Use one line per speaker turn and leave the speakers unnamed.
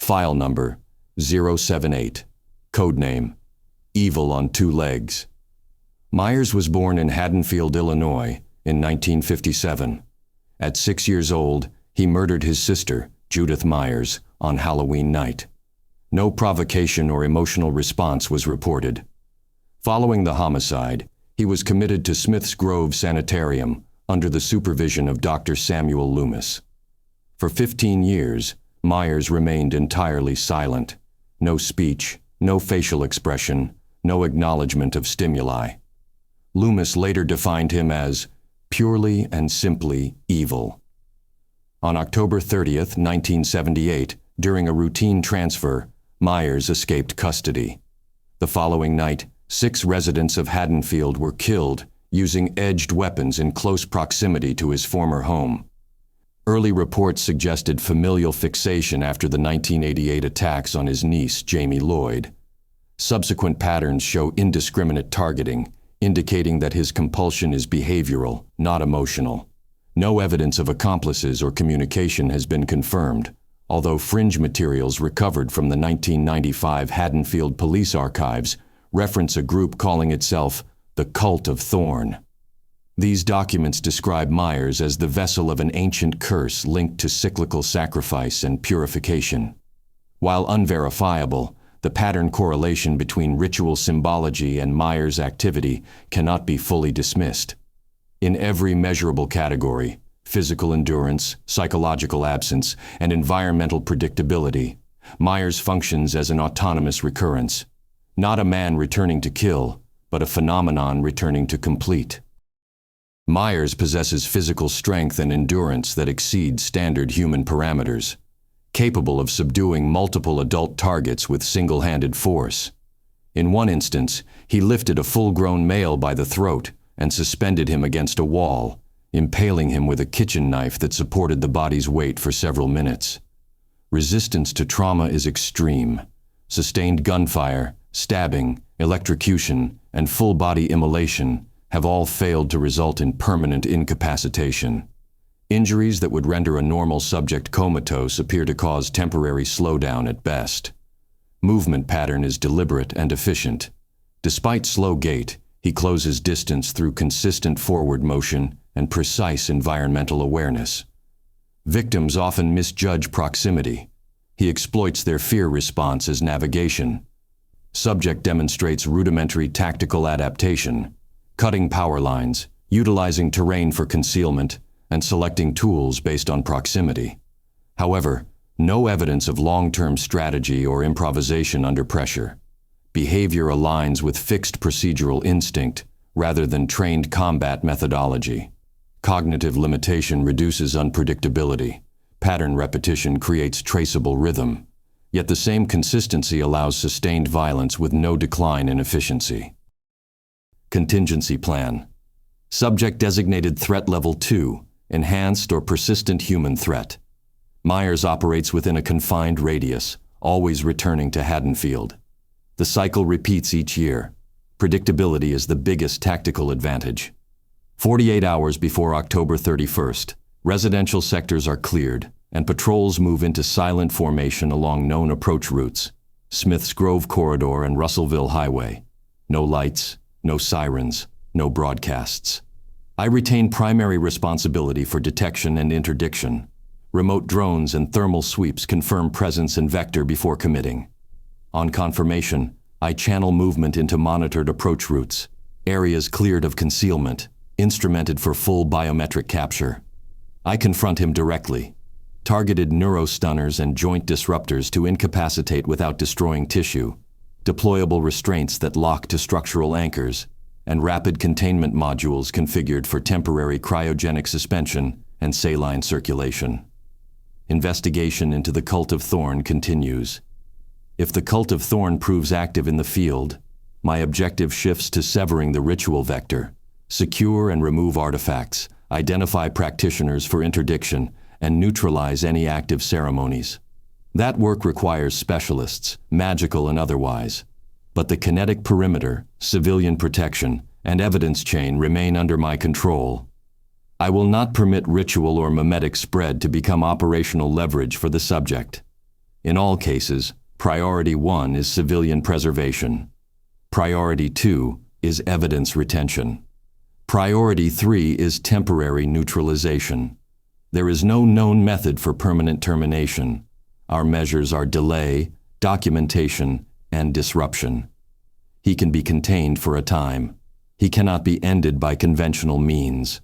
File number 078. Codename Evil on Two Legs. Myers was born in Haddonfield, Illinois, in 1957. At 6 years old, he murdered his sister, Judith Myers, on Halloween night. No provocation or emotional response was reported. Following the homicide, he was committed to Smith's Grove Sanitarium under the supervision of Dr. Samuel Loomis. For 15 years, Myers remained entirely silent. No speech, no facial expression, no acknowledgement of stimuli. Loomis later defined him as purely and simply evil. On October 30th, 1978, during a routine transfer, Myers escaped custody. The following night, 6 residents of Haddonfield were killed using edged weapons in close proximity to his former home. Early reports suggested familial fixation after the 1988 attacks on his niece, Jamie Lloyd. Subsequent patterns show indiscriminate targeting, indicating that his compulsion is behavioral, not emotional. No evidence of accomplices or communication has been confirmed, although fringe materials recovered from the 1995 Haddonfield Police Archives reference a group calling itself the Cult of Thorn. These documents describe Myers as the vessel of an ancient curse linked to cyclical sacrifice and purification. While unverifiable, the pattern correlation between ritual symbology and Myers' activity cannot be fully dismissed. In every measurable category, physical endurance, psychological absence, and environmental predictability, Myers functions as an autonomous recurrence, not a man returning to kill, but a phenomenon returning to complete. Myers possesses physical strength and endurance that exceed standard human parameters, capable of subduing multiple adult targets with single-handed force. In one instance, he lifted a full-grown male by the throat and suspended him against a wall, impaling him with a kitchen knife that supported the body's weight for several minutes. Resistance to trauma is extreme. Sustained gunfire, stabbing, electrocution, and full-body immolation have all failed to result in permanent incapacitation. Injuries that would render a normal subject comatose appear to cause temporary slowdown at best. Movement pattern is deliberate and efficient. Despite slow gait, he closes distance through consistent forward motion and precise environmental awareness. Victims often misjudge proximity. He exploits their fear response as navigation. Subject demonstrates rudimentary tactical adaptation, cutting power lines, utilizing terrain for concealment, and selecting tools based on proximity. However, no evidence of long-term strategy or improvisation under pressure. Behavior aligns with fixed procedural instinct rather than trained combat methodology. Cognitive limitation reduces unpredictability. Pattern repetition creates traceable rhythm. Yet the same consistency allows sustained violence with no decline in efficiency. Contingency plan. Subject designated threat level 2, enhanced or persistent human threat. Myers operates within a confined radius, always returning to Haddonfield. The cycle repeats each year. Predictability is the biggest tactical advantage. 48 hours before October 31st, residential sectors are cleared, and patrols move into silent formation along known approach routes, Smith's Grove Corridor and Russellville Highway. No lights, no sirens, no broadcasts. I retain primary responsibility for detection and interdiction. Remote drones and thermal sweeps confirm presence and vector before committing. On confirmation, I channel movement into monitored approach routes, areas cleared of concealment, instrumented for full biometric capture. I confront him directly. Targeted neurostunners and joint disruptors to incapacitate without destroying tissue, deployable restraints that lock to structural anchors, and rapid containment modules configured for temporary cryogenic suspension and saline circulation. Investigation into the Cult of Thorn continues. If the Cult of Thorn proves active in the field, my objective shifts to severing the ritual vector, secure and remove artifacts, identify practitioners for interdiction, and neutralize any active ceremonies. That work requires specialists, magical and otherwise. But the kinetic perimeter, civilian protection, and evidence chain remain under my control. I will not permit ritual or mimetic spread to become operational leverage for the subject. In all cases, priority 1 is civilian preservation. Priority 2 is evidence retention. Priority 3 is temporary neutralization. There is no known method for permanent termination. Our measures are delay, documentation, and disruption. He can be contained for a time. He cannot be ended by conventional means.